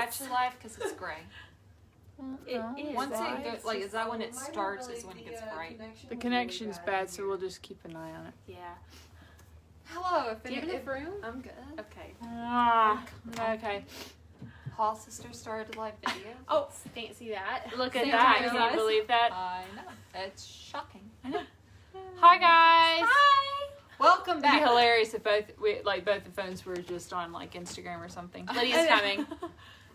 actually live because it's gray. It is. Once it goes, like, is that when it starts? Is when it gets bright. The connection's bad, so we'll just keep an eye on it. Yeah. Hello. Do you have enough room? I'm good. Okay. Okay. Hall Sister started a live video. Oh, fancy that. Look at Say that. hi, Can guys. you believe that? I know. It's shocking. Hi, guys. Hi. Welcome It'd be back. hilarious if both the phones were just on like Instagram or something. Lydia's coming.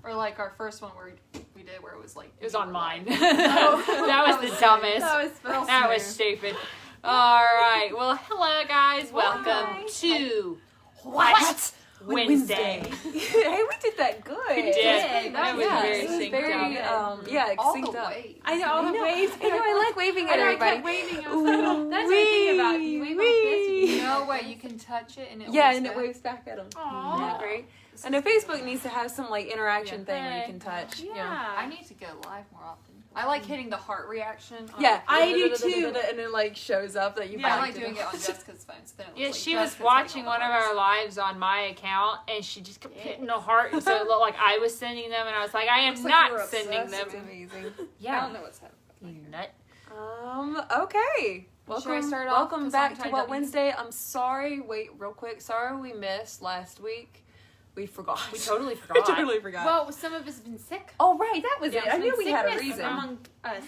Or like our first one where we did where it was like It was on mine. live. That was the dumbest. That was smooth. stupid. All right. Well, hello, guys. Welcome to What Wednesday. Hey, we did that good. We did. That was very it was synced very, up. All synced the up. way. I know all the waves. I know, I like waving at I everybody. kept waving. I was like, that's what I think about. You wave like this. No way, you can touch it and it Yeah, waves and it back. waves back at them. Aww. Isn't that great? And the Facebook needs to have some like interaction thing where you can touch. Yeah. I need to go live more often. I like hitting the heart reaction. Yeah, I do too. And it like shows up that you. Yeah, I liked like doing it on Jessica's phone. So then it Yeah, looks she like was Jessica's watching hitting one all of the our hearts. lives on my account, and she just kept hitting the heart, and so it looked like I was sending them, and I was like, I am Looks like not you're sending obsessed. them. It's amazing. I Yeah. don't know what's happening. You nut. Okay. Should I start off? Welcome 'Cause back I'm to tied What up. Wednesday. I'm sorry. Wait, real quick. Sorry we missed last week. We forgot. We totally I forgot. totally forgot. Well, some of us have been sick. Oh right, that was Yeah, it. I knew we had a sickness reason. among us.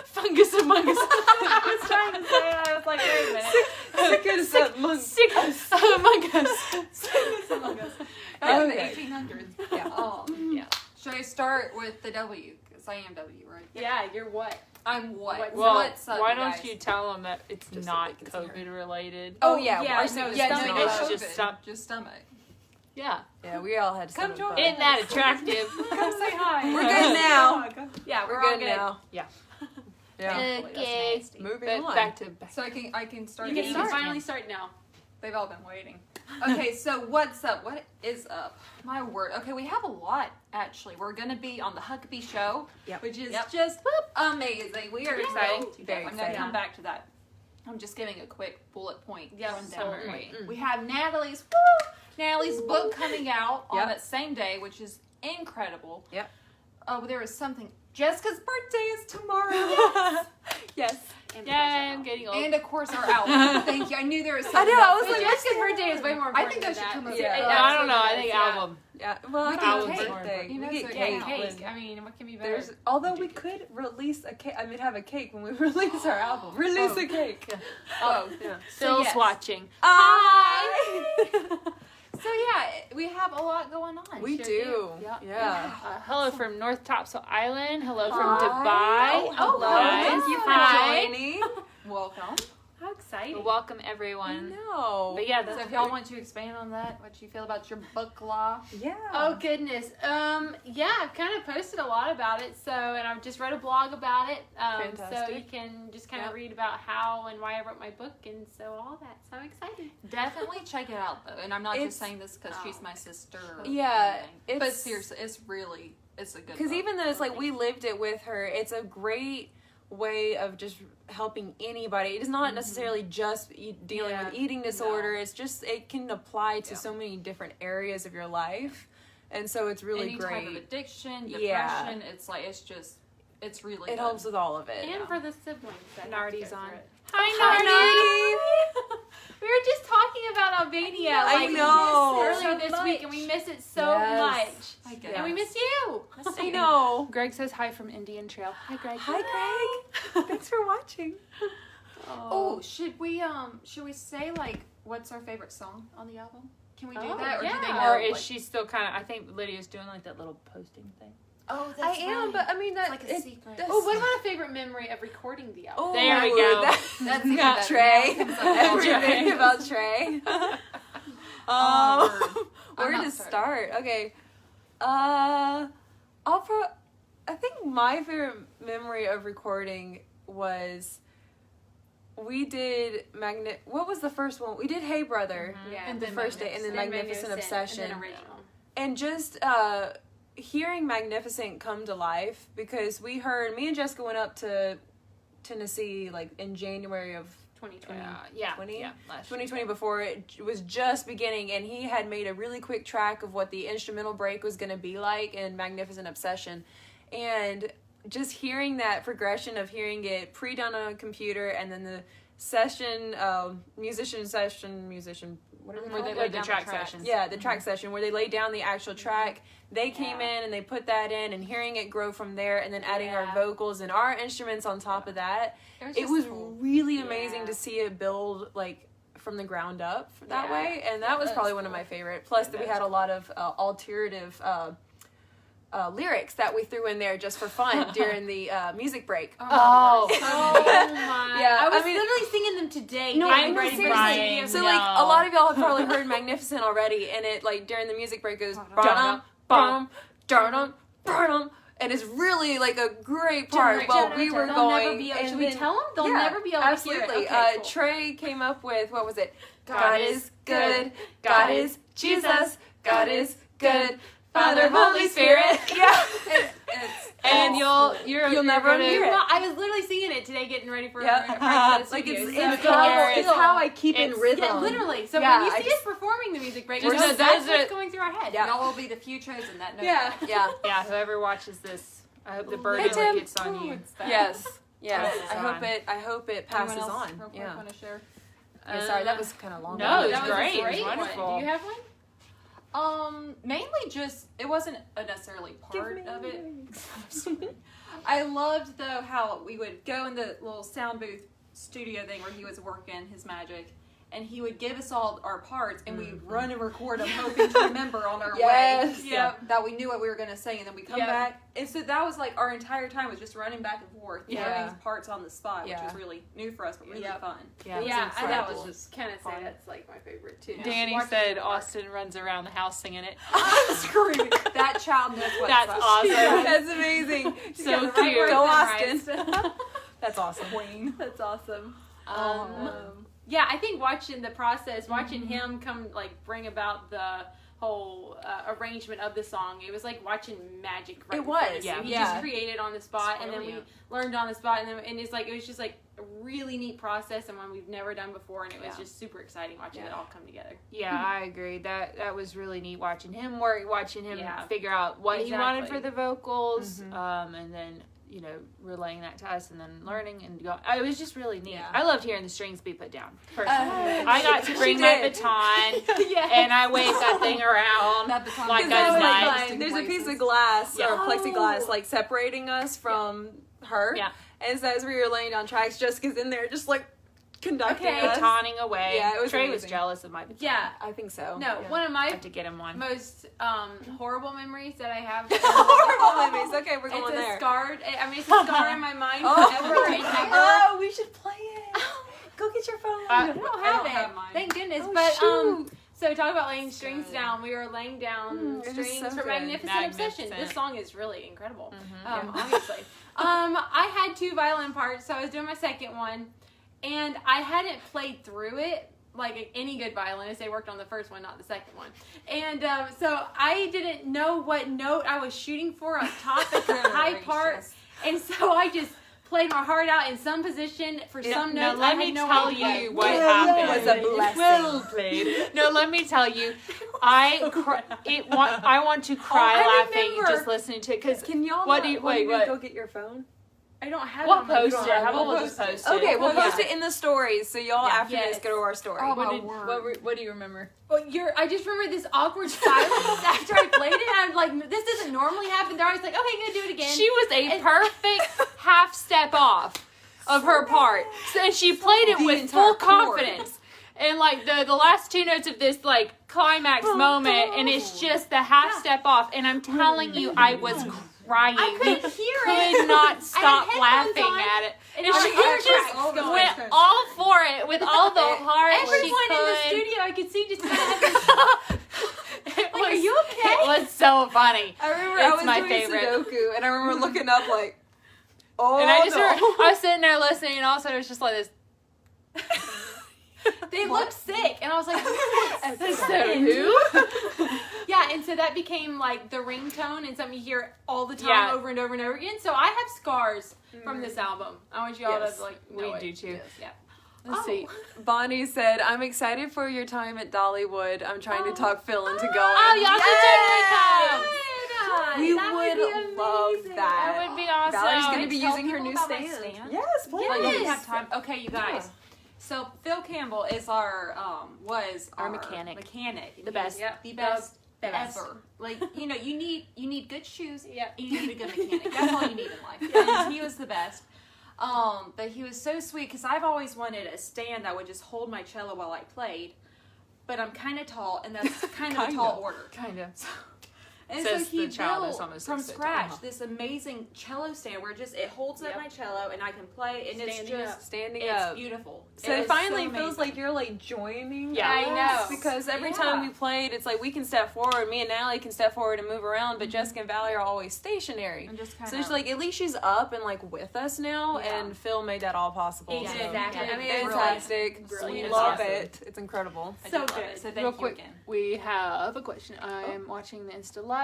Fungus among us. I was trying to say it. I was like, wait a minute. Sickness among us. Sickness among us. Back in Okay. the 1800s. Yeah. Yeah. Should I start with the W? Because I am W, right? Yeah, you're what? I'm what? Well, What's up, why you don't guys? you tell them that it's Just so not they can see her. COVID related? Oh yeah, yeah, our no, stomach- Yeah, Stomach no, It's COVID, just just stomach. Yeah. Yeah, we all had Come stomach join bug. Isn't that attractive? Come say hi. We're good now. Yeah, We're all good now. Yeah. Yeah. Okay. Moving But on. back to So I can start. You can again? finally start now. They've all been waiting. Okay, so what's up? What is up? My word. Okay, we have a lot actually. We're gonna be on the Huckabee show, Yep. which is Yep. just amazing. We are Exciting. so- Very I'm gonna exciting. come back to that. I'm just giving a quick bullet point rundown. certainly. We have Natalie's book coming out on Yep. that same day, which is incredible. Yep. Oh, there was something. Jessica's birthday is tomorrow. Yes. yeah, I'm getting old. And of course our album. Thank you. I knew there was something. know, I else. was like, Jessica's birthday is way more I important think than that should that. come up. Yeah. No, I don't know. I think Yeah. album. Yeah. Well, We I get think cake. birthday. You know, We so get yeah, cake. Cake. when- I mean, what can be better? There's, although we could release a cake. I mean, have a cake when we release our album. Release a cake. Oh, Yeah. Phil's yes. watching. Hi. So yeah, we have a lot going on. We Should do. we? Yeah. Hello from North Topsail Island. Hello from Hi. Dubai. Oh, hello. hello. Thank you for Hi. joining. Welcome. How exciting. Welcome everyone. No. But yeah, So that's if y'all want to expand on that, what you feel about your book law? Yeah. Oh goodness. Yeah, I've kind of posted a lot about it. So, and I've just wrote a blog about it. So Fantastic. you can just kind of Yep. read about how and why I wrote my book, and so all that. So I'm excited. Definitely check it out though, and I'm not It's- just saying this because she's my sister. Or Yeah, anything. But it's- seriously, it's a good. Because book. even though it's like we lived it with her, it's a great way of just helping anybody. It is not necessarily just dealing Yeah. with eating disorder. No. It's just it can apply to Yeah. so many different areas of your life, and so it's really any great. type of addiction, depression, Yeah. it's really It good. helps with all of it. And for the siblings. that have to Nardi's go on. through it. Hi, Nardi. We were just talking about Albania. I like, know. earlier So this week, and we miss it so Yes. much. I get And we it. miss you. I know. Greg says hi from Indian Trail. Hi, Greg. Hi, Greg. Thanks for watching. Oh, should we say like what's our favorite song on the album? Can we do Oh, that, or do they yeah. know? Or is like- she still kind of? I think Lydia's doing like that little posting thing. Oh, I am, but I mean that It's like a secret. that's- Oh, what about a favorite memory of recording the album? Oh, There we go. That's even Got better. Trey. Now it comes up with Everything Trey. about Trey. Oh, Where I'm to not start? Okay. I think my favorite memory of recording was we did what was the first one? We did Hey Brother. Yeah, And The then first day, and then Magnificent Obsession. And then original. And just hearing Magnificent come to life, because me and Jessica went up to Tennessee like in January of 2020. Yeah. 20? Yeah. Last 2020 before it was just beginning, and he had made a really quick track of what the instrumental break was going to be like in Magnificent Obsession. And just hearing that progression of hearing it pre-done on a computer and then the session, musician, what are they Where called? they laid the track session. Yeah, the track session where they laid down the actual track. They came Yeah. in and they put that in, and hearing it grow from there, and then adding our vocals and our instruments on top of that. It was really amazing to see it build like from the ground up that way, and that was probably one of my favorite. Plus, that we had a lot of alternative lyrics that we threw in there just for fun during the music break. Oh. My! Yeah, I was I mean- literally singing them today. No, getting no, ready for seriously. the video. So like a lot of y'all have probably heard Magnificent already, and it like during the music break goes ba-dum, ba-dum, da-dum, ba-dum, and it's really like a great part. Well, we were They'll going. never be able, and should we then- tell them? They'll yeah, never be able absolutely. to hear it. Okay, cool. Trey came up with what was it? God is good. God is Jesus. God is good. Father, Father, Holy Spirit. Yeah. And you'll never gonna- hear it. Well, I was literally singing it today, getting ready for Yeah. practice. Like it's hilarious. how I keep in It's- rhythm. Yeah, literally. So Yeah, when you I see us performing the music break, Just you know, know that's those are- what's going through our head. Yeah. Y'all will be the few chosen that know Yeah. that. Yeah. Yeah, whoever watches this, I hope the Hey, burden Tim. gets on you. Yes. Yes. Passes I hope it passes Anyone else on. real quick Yeah. want to share? Yeah, sorry, that was kind of long. No, it that was was great. a It was great one. wonderful. Do you have one? Mainly just it wasn't a necessarily part of it. I loved though how we would go in the little sound booth studio thing where he was working his magic, and he would give us all our parts, and we'd run and record them, hoping to remember on our Yes. way. Yeah. That we knew what we were going to sing, and then we come Yeah. back, and so that was like our entire time was just running back and forth, Yeah. learning parts on the spot, which Yeah. was really new for us, but really Yep. fun. Yeah. Yeah, I incredible. that was just kind of say Fun. that's like my favorite too. Danny Watching said them work. Austin runs around the house singing it. I'm screaming. That child knows what's That's up. awesome. That's amazing. So Right cute. words Go memorized. Austin. That's awesome. That's awesome. Um, Yeah, I think watching the process, watching him come like bring about the whole arrangement of the song, it was like watching magic. Right It in front of was, you. yeah. He Yeah. just created on the spot, It's and then we brilliant. learned on the spot, and it's like it was just like a really neat process and one we've never done before, and it was Yeah. just super exciting watching it all come together. Yeah, I agree. That was really neat watching him work, watching him Yeah. figure out what he wanted Exactly. for the vocals, Mhm. and then relaying that to us, and then learning and go. It was just really neat. Yeah. I loved hearing the strings be put down. Personally, Uh, I got to she bring my did. baton Yeah. and I waved that thing around. That baton Like was I was really nice. interesting There's a piece places. of glass Yeah. or plexiglass like separating us from her. Yeah. And so as we were laying down tracks, Jessica's in there just like conducting Okay. us. Batoning away. Yeah, it was Trey was amazing. jealous of my baton. Yeah. I think so. No, Yeah. one of I my had to get him one. most horrible memories that I have. Horrible memories. Okay, we're going It's a there. scarred. I mean, it's a scar in my mind Oh. forever and ever. Oh, we should play it. Go get your phone. I don't I have don't it. have mine. Thank goodness. Oh, but shoot. so talk about laying strings good. down. We were laying down it is strings so for good. Magnificent Obsession. Magnificent. This song is really incredible. Mhm. Obviously. I had 2 violin parts, so I was doing my second one, and I hadn't played through it like any good violinist. They worked on the first one, not the second one. And so I didn't know what note I was shooting for up top at the high part, Gracious. and so I just played my heart out in some position for some Now notes. let I me had no tell idea. you what It happened. was a blessing. Well played. No, let me tell you, I want to cry I laughing remember. just listening to it because Can y'all What not do you- want wait, me to what? go get your phone? I don't have we'll it on my post phone. it. How about We'll we'll just post post it. it? Okay, we'll Yeah. post it in the stories so y'all Yeah. after this Yes. go to our story. Oh, What, my did, word. what do you remember? Well, I just remember this awkward silence after I played it. And I'm like, this doesn't normally happen. They're always like, okay, gonna do it again. She was a perfect half step off of her part, so, and she played it The with entire full chord. confidence. And like the last 2 notes of this like climax moment, and it's just the half step off. And I'm telling you, I was crying. I couldn't We hear could it. not stop headphones laughing on, at it. and And our she ear just tracks going. went all for it with all the heart she Everyone in the could. studio, I could see just kind of had this, It like, are you okay? It was so funny. I remember It's I was my doing favorite. Sudoku and I remember looking up like, oh And I just no. remember, I was sitting there listening, and all of a sudden it was just like this. They looked sick, and I was like, So who? yeah, and so that became like the ringtone and something you hear all the time Yeah. over and over and over again. So I have scars from this album. I want you all Yes, to like we know it. do too. Yeah. Let's see. Bonnie said, I'm excited for your time at Dollywood. I'm trying to talk Phil into going. Oh, y'all should totally come. We That would be would love amazing. that. That would be awesome. Valerie's going to be Tell using her people new about my stand. stand? Yes, please. Like, we Yes. have time. Okay, you guys. So Phil Campbell is our Our mechanic. Mechanic. The best. Yep. The best The best. ever. Like, you know, you need good shoes. Yep. And you need a good mechanic. That's all you need in life. And he was the best. But he was so sweet because I've always wanted a stand that would just hold my cello while I played. But I'm kind of tall, and that's kind of a tall order. Kind of. And Says so he the child built is almost from 6 foot scratch tall. this amazing cello stand where just it holds up Yep. my cello and I can play, and it's Standing just up. Standing it's up. beautiful. So It it is finally so feels amazing. like you're like joining. Yeah. I know. Because every Yeah. time we played, it's like we can step forward. Me and Natalie can step forward and move around, but Jessica and Valerie are always stationary. And just kind So it's like at least she's up and like with us now, Yeah. and Phil made that all possible. He So did. Exactly. Yeah. I mean, It's fantastic. brilliant. We It's love awesome. it. It's incredible. I So do love good. it. So thank Real you quick, again. we have a question. I'm watching the Insta Live.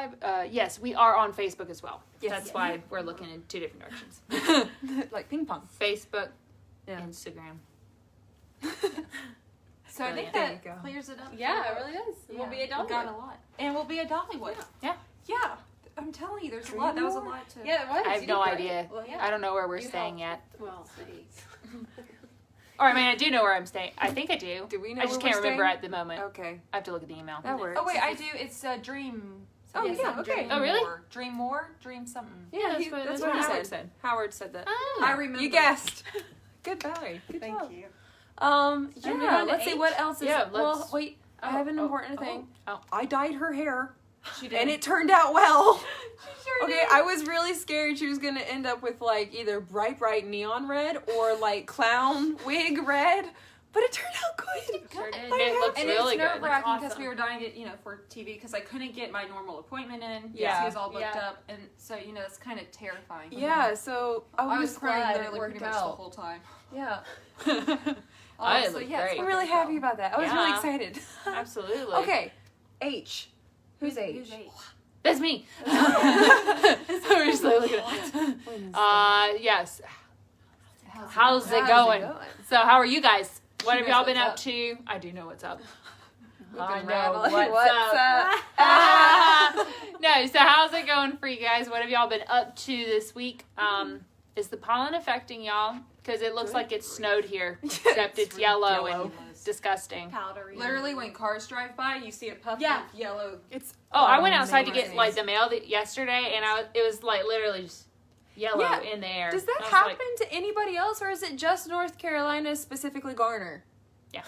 Yes, we are on Facebook as well. Yes. That's why we're looking in 2 different directions. Like ping pong. Facebook, Yeah. Instagram. So I think Brilliant. that There you go. clears it up. Yeah, for it really does. Yeah, We'll be a we got Dollywood. a lot, and we'll be a Dollywood. Yeah. Yeah. I'm telling you, there's a lot. That was a lot to. Yeah, it was. I have You no did great. idea. Well, yeah. I don't know where we're You staying yet. Well, thanks. Or I mean, I do know where I'm staying. I think I do. Do we know I just where can't we're remember staying? at the moment. Okay. I have to look at the email. That works. Oh wait, I do. It's a dream. Oh, Yes, yeah, okay. Dream Oh, really? More. Dream more. Dream something. Yeah, that's what- that's that's what what Howard Howard said. Howard said that. Oh. I remember. You guessed. Good, Valerie. Good Thank job. you. Yeah, moving on to let's see H? what else is. Yeah, well, let's- wait. I have an important thing. oh. I dyed her hair, She did. and it turned out well. sure Okay, I was really scared she was gonna end up with like either bright neon red or like clown wig red, but it turned out good. Sure did. It looks And really it's good. nerve wracking because Awesome. we were dying it, for TV because I couldn't get my normal appointment in. Yeah. He was all booked Yeah. up, and so it's kind of terrifying. Yeah, so I was crying glad literally it worked pretty much the out. whole time. Yeah, I So, look yeah, it's great. I'm really happy about that. I was really Yeah. excited. Absolutely. Okay, H. Who's H? Who's H? That's me. We're just like looking at yes. How's it going? So how are you guys? What She have knows y'all been what's up up. to? I do know what's up. I Looking know rattly. what's up. up? No, so how's it going for you guys? What have y'all been up to this week? Is the pollen affecting y'all? Because it looks like it's snowed here, except it's yellow and disgusting. Powdery. Literally, when cars drive by, you see a puff Yeah. of yellow. It's Oh, I went outside to amazing. get like the mail yesterday, and it was like literally just yellow Yeah. in the air. Does that I was happen like, to anybody else, or is it just North Carolina, specifically Garner? Yeah.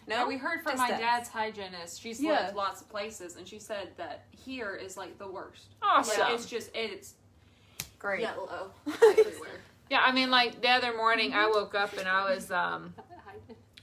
No, Yeah, we heard from Just my that. dad's hygienist. She's Yeah. lived lots of places, and she said that here is like the worst. awesome. Like, it's Great. yellow everywhere. Yeah, I mean, like the other morning, I woke up and I was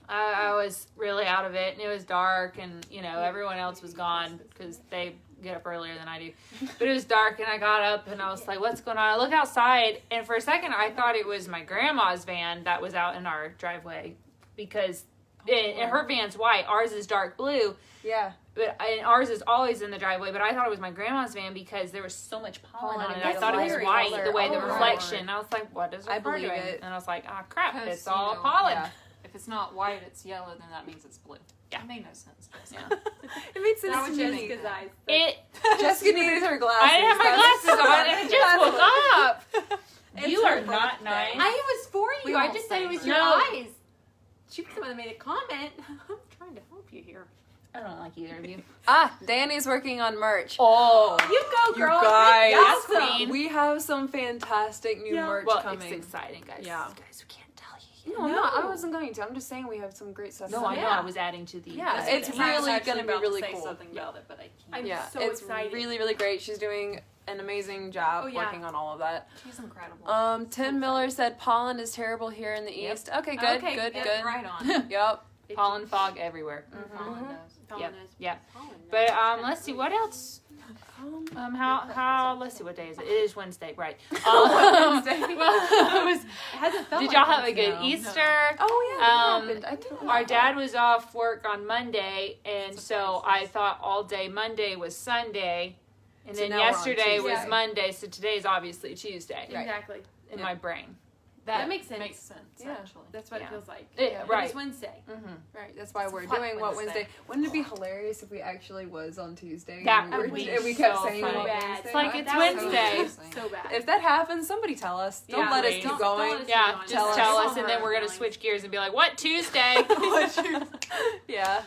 I was really out of it, and it was dark, and everyone else was gone because they get up earlier than I do. But it was dark, and I got up, and I was like, "What's going on?" I look outside, and for a second, I thought it was my grandma's van that was out in our driveway because her van's white, ours is dark blue. Yeah. And ours is always in the driveway, but I thought it was my grandma's van because there was so much pollen on it. I It's thought it was very white, color. the way the Oh, reflection. I was like, what is I her car believe doing? it. And I was like, ah, crap, Because, it's all you know, pollen. Yeah. If it's not white, it's yellow, then that means it's blue. Yeah. It made no sense. Yeah. It makes sense That to would me. just- Jessica's eyes. It. Jessica needed her glasses. I didn't have my glasses on, and it just woke up. It's You her are not birthday. nice. I was for We you. I won't just said it say was your no. eyes. She was the one that made a comment. I'm trying to help you here. I don't like either of you. Danny's working on merch. Oh. You go, You girl. guys. Yes, Awesome. queen. We have some fantastic new merch Well, coming. it's exciting, guys. Yeah. Guys, we can't tell you yet. No, I'm not. I wasn't going to. I'm just saying we have some great stuff. No, I coming. know. I was adding to the. Yeah, That's it's okay. I was really actually gonna be about really to say cool. something about it, but I can't. I'm Yeah, so it's excited. really, really great. She's doing an amazing job Oh, yeah. working on all of that. She's incredible. Tim Miller said pollen is terrible here in the Yep. east. Okay, good, Okay, good, yep, good. Right on. Yep. Pollen fog everywhere. Pollen knows. Pollen Yep. knows. Yep. Pollen knows. But let's see what else. How let's see what day is it? It is Wednesday, right? Wednesday. Well, It hasn't felt did like y'all have a Wednesday. good No. Easter? Oh yeah, that Um, happened. I totally Our forgot. dad was off work on Monday, and so I thought all day Monday was Sunday, and So then now we're on yesterday was Tuesday. Monday, so today's obviously Tuesday Right. Exactly. in Yeah. my brain. That makes sense. Makes sense, Yeah. actually. That's what Yeah. it feels like. Yeah, But right. It's Wednesday. Right, that's why It's we're Flat doing What Wednesday. Wednesday. Wouldn't it be hilarious if we actually was on Tuesday? That and we, would were, be and we kept so saying funny. What Bad. Wednesday? It's like it's That would be Wednesday. So bad. If that happens, somebody tell us. Don't Yeah, let us please. keep Don't going. let us Yeah, keep just going. tell us. us, and then we're gonna Feelings. switch gears and be like, "What Tuesday?" Yeah.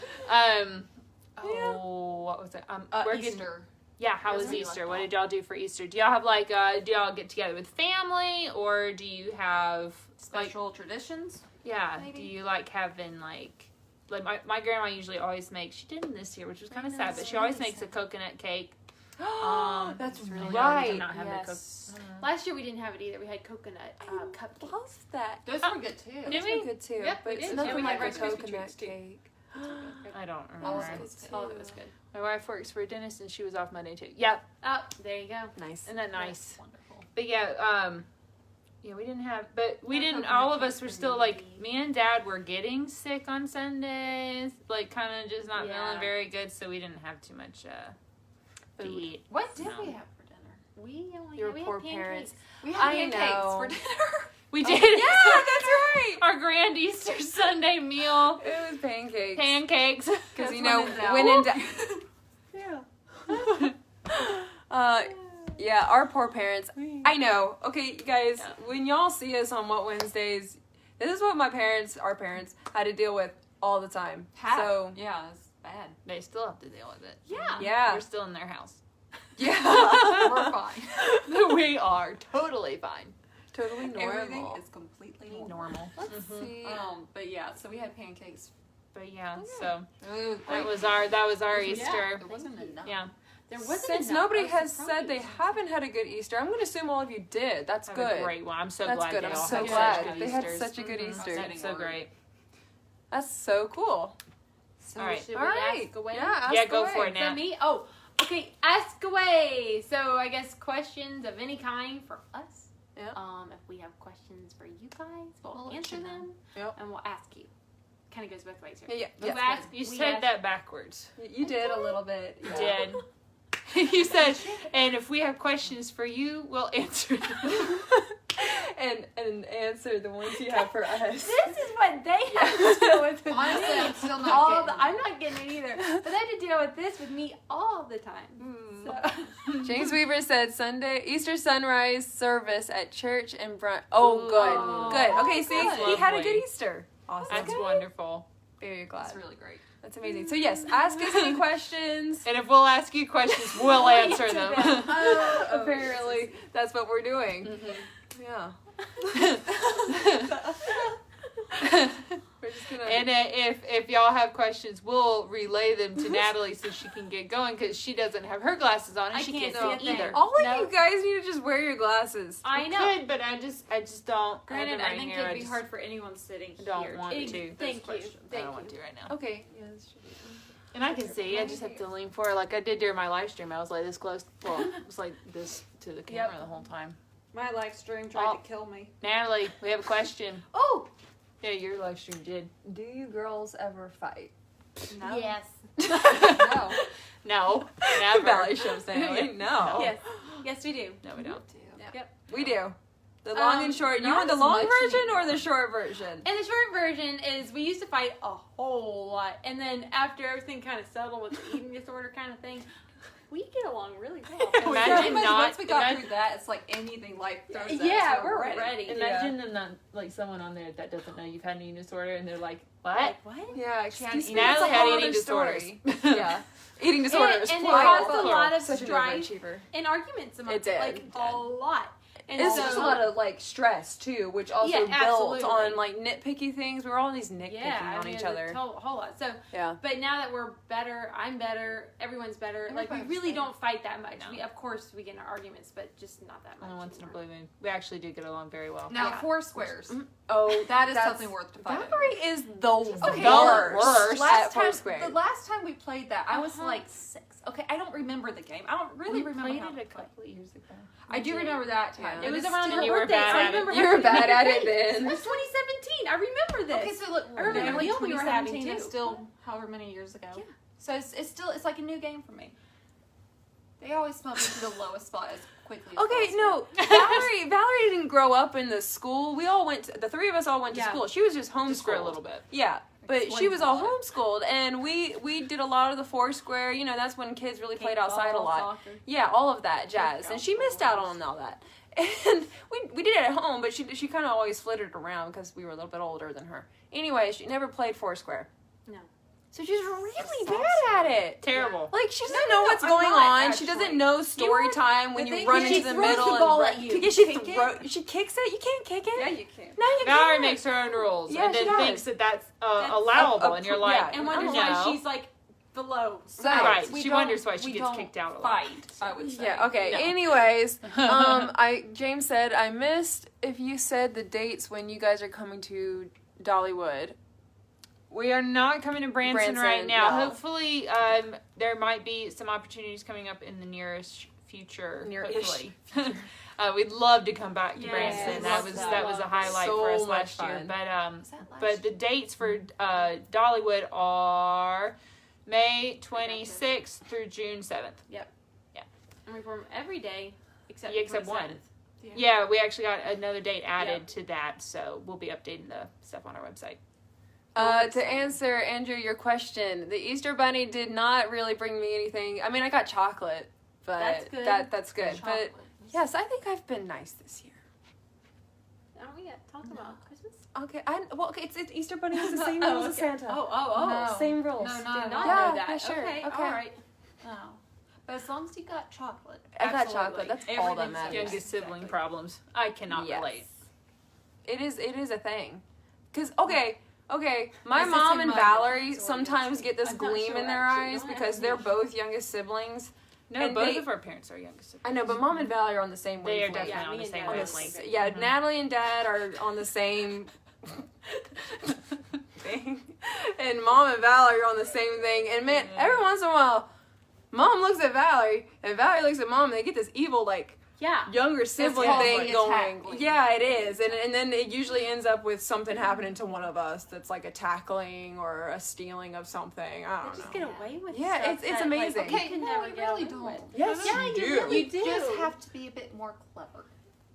What was it? we're getting- Easter. Yeah, how was That's what you Easter? like What that. did y'all do for Easter? Do y'all have like do y'all get together with family, or do you have like Special traditions. yeah? maybe? Do you like having like my grandma usually always makes, she didn't this year, which was kind of sad, but she always makes a coconut cake. That's it's really really hard to right. not have Yes. Last year we didn't have it either. We had coconut cupcakes. Love that. Those were good too. Did Those we? are good too. Yep, but we did. nothing And we like had a Rice Krispie coconut treats, too. cake. I don't All remember. of it. All of it was good. My wife works for a dentist and she was off Monday too. Yep, Oh, there you go. Nice. isn't that nice? Wonderful. But yeah, we didn't have, but we No didn't. coconut All of cake us were for still me. like, me and Dad were getting sick on Sundays, like kind of just not Yeah. feeling very good, so we didn't have too much to Food. eat. What did No. we have for dinner? We only Your we poor had pancakes. parents. We had I pancakes know. for dinner. We did. Yeah, that's right. Our grand Easter Sunday meal, It was pancakes. pancakes. Because you That's know when in doubt. when in doubt. Yeah. Yeah, our poor parents. I know. Okay, you guys, when y'all see us on What Wednesdays, this is what our parents, had to deal with all the time. So, Yeah, it's bad. They still have to deal with it. Yeah. yeah. We're still in their house. Yeah. We're fine. We are totally fine. Totally normal. Everything is completely normal. Let's see. But yeah, so we had pancakes. But yeah, so Ooh, that was our Yeah, Easter. it wasn't enough. Yeah. There wasn't Since enough. nobody I was has said surprised. they haven't had a good Easter, I'm going to assume all of you did. That's Have good. a great one. I'm so That's glad good. they I'm all so had glad. such good They had Easters. such a good Mhm. Easter. That's so great. That's so cool. So All right. should we All right. ask away? Yeah, ask Yeah, go away. for it, So Nat. me? Oh, okay. Ask away. So I guess questions of any kind for us. Yeah. If we have questions for you guys, we'll We'll let answer you know. them. Yep. And we'll ask you. Kind of goes both ways here. Yeah, You yeah. ask. You we said ask. that backwards. You did a little bit. You Yeah. did. You said, and if we have questions for you, we'll answer them. and answer the ones you have for us. This is what they have to deal with. With Honestly, me. I'm still not all getting the, it. I'm not getting it either. But they have to deal with this with me all the time. So. James Weaver said Easter sunrise service at church in Brunt. Oh, good, Ooh. good. Okay, see, Good. he had a good Lovely. Easter. Awesome. That's wonderful. Very glad. That's really great. That's amazing. So yes, ask us any questions. And if we'll ask you questions, we'll answer answer them. them. Apparently, that's what we're doing. Yeah. We're just gonna. And if y'all have questions, we'll relay them to Natalie so she can get going because she doesn't have her glasses on and I she can't can't see see a thing. either. all of No. you guys need to just wear your glasses. I know. Could, but I just don't. Granted, have them I right think here. it'd I be just hard for anyone sitting don't here. want to. Thank Those you. questions. I Thank don't you. want to right now. Okay. Yeah, this should be. And I can see. I just have to lean forward like I did during my live stream. I was like this close. Well, it was like this to the camera Yep. the whole time. My live stream tried to kill me. Natalie, we have a question. Oh, Yeah, your live stream did. Do you girls ever fight? No. yes. No. No, never. Valley shows, Natalie. No. Yes. Yes, we do. No, we don't. We do. The long and short. You not want the as long much version or anymore. the short version? And the short version is we used to fight a whole lot. And then after everything kind of settled with the eating disorder kind of thing, we get along really well. Imagine Pretty much not- once we got imagine- through that, it's like anything life throws at us, Yeah, we're ready. Imagine them not like someone on there that doesn't know you've had an eating disorder and they're like, what? Like, what? Yeah, Can't excuse eat. me. That's a Natalie had whole eating other disorders. story. Yeah. Eating disorders. And it plural. caused a lot of Such an strife overachiever. and arguments among It did. like a lot. And It's so, just a lot of like stress too, which also Yeah, built absolutely. on like nitpicky things. We're all these nitpicking yeah, on each other. A whole lot. So, Yeah. but now that we're better, I'm better, everyone's better. Like we Everybody's really better. don't fight that much. No. We, of course, we get in our arguments, but just not that much. Only once in a anymore. blue moon. We actually do get along very well. Now, Yeah. 4 squares. Oh, That is that's- something worth to fight over. Valerie is the Okay. worst Last at Four time, Square. the last time we played that, I was Uh-huh. like 6. Okay, I don't remember the game. I don't really We remember played how it to a play. couple of years ago. I do remember that time. Yeah. It was It's around still- her you were birthday. bad so I at it. remember You her were bad at it It then. was 2017. I remember this. Okay, so look, I remember like the we were having 2017 is too. still however many years ago. Yeah. So it's still, it's like a new game for me. They always bump into the lowest spot as quickly as Okay, possible. no, Valerie didn't grow up in the school. We all the three of us all went to school. She was just homeschooled. Just for a little bit. Yeah, but Explain she was all that. homeschooled, and we did a lot of the Foursquare. You know, that's when kids really played outside a lot. Soccer. Yeah, all of that jazz, and she missed out on all that. And we did it at home, but she kind of always flitted around because we were a little bit older than her. Anyway, she never played Foursquare. No. So she's really bad at it. Terrible. Like, she doesn't know what's I'm going not, on. actually. She doesn't know story time when the you thing run is, into she the throws middle the ball and at you. Yeah, she kicks it. You can't kick it. Yeah, you can. No, you Valerie can't. makes her own rules Yeah, and she then does. thinks that that's allowable, and you're like, yeah. And wonders no. why she's like below. So, Right, we she don't- wonders why she we gets don't kicked out a lot. Fight, I would say. Yeah, okay. No. Anyways, James said, I missed if you said the dates when you guys are coming to Dollywood. We are not coming to Branson right Branson, now. no. Hopefully, there might be some opportunities coming up in the nearest future. Near-ish Hopefully. We'd love to come back to Yes, Branson. love That was a highlight So for us much last year. fun. Was that last But the dates for Dollywood are May 26th through June 7th. And we perform every day except Yeah, except the one. 27th. Yeah, we actually got another date added to that, so we'll be updating the stuff on our website. To answer, Andrew, your question, the Easter Bunny did not really bring me anything. I mean, I got chocolate, but That's good. that's good. Chocolate. But yes, I think I've been nice this year. Aren't we yet talking about Christmas? Okay, it's Easter Bunny is the same rules as Santa. No. Same rules. No, Did not not Yeah, know that. yeah, sure. Okay, Okay. all right. No. But as long as you got chocolate. I got absolutely. chocolate. That's all that Everything's matters. good. Youngest sibling problems. I cannot Yes. relate. It is a thing. Cause okay, my My mom sister and might Valerie be sometimes get this I'm not gleam sure, in their actually. eyes Don't because have they're me. both youngest siblings. No, And both they- of our parents are youngest siblings. I know, but mom and Valerie are on the same They are wavelength. definitely Yeah, on me the and same Dad On the wavelength. yeah, Natalie and Dad are on the same thing, and Mom and Valerie are on the same thing. And man, every once in a while, Mom looks at Valerie, and Valerie looks at Mom, and they get this evil Yeah. younger sibling called thing the going. attack gleam. Yeah, it is, and then it usually ends up with something happening to one of us that's like a tackling or a stealing of something. I They don't just know. get away with Yeah, stuff it's that, amazing. Like, you Okay, can no, never you get really away don't. with. Yes, Yeah, you you do. really You do. just have to be a bit more clever.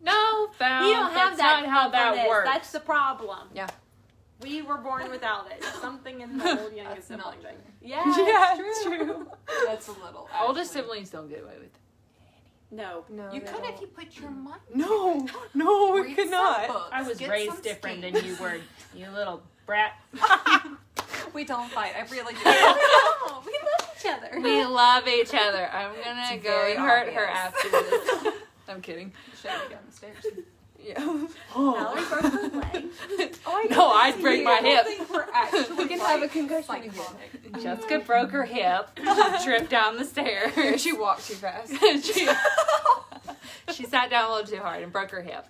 No, Val, We don't have that's that not how that cleverness. works. That's the problem. Yeah. We were born without it. Something in the old youngest That's not sibling true. thing. Yeah, Yeah, it's true. That's a little. Oldest actually. siblings don't get away with it. No. No, You they could don't. if you put your mind. No, we Read could some not. books, I was get raised some different than schemes. you were, you little brat. We don't fight. I really do. No, we love each other. We love each other. I'm gonna It's go very and hurt her obvious. after this. I'm kidding. Should we go downstairs? Yeah. Valerie broke her leg. No, I'd break my hip. We can have a concussion again. Jessica broke her hip, tripped down the stairs. She walked too fast. she sat down a little too hard and broke her hip.